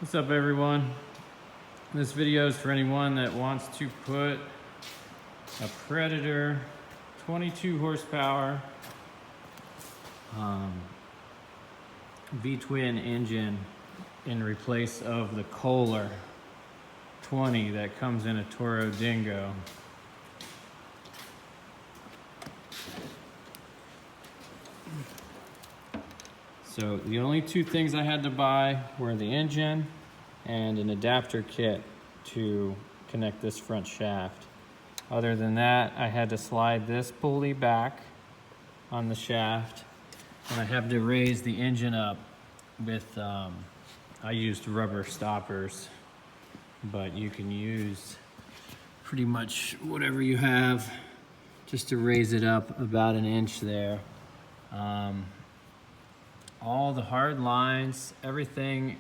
What's up, everyone? This video is for anyone that wants to put a Predator 22 horsepower V-twin engine in replace of the Kohler 20 that comes in a Toro Dingo. So the only two things I had to buy were the engine and an adapter kit to connect this front shaft. Other than that, I had to slide this pulley back on the shaft, and I have to raise the engine up with, I used rubber stoppers, but you can use pretty much whatever you have just to raise it up about an inch there. All the hard lines, everything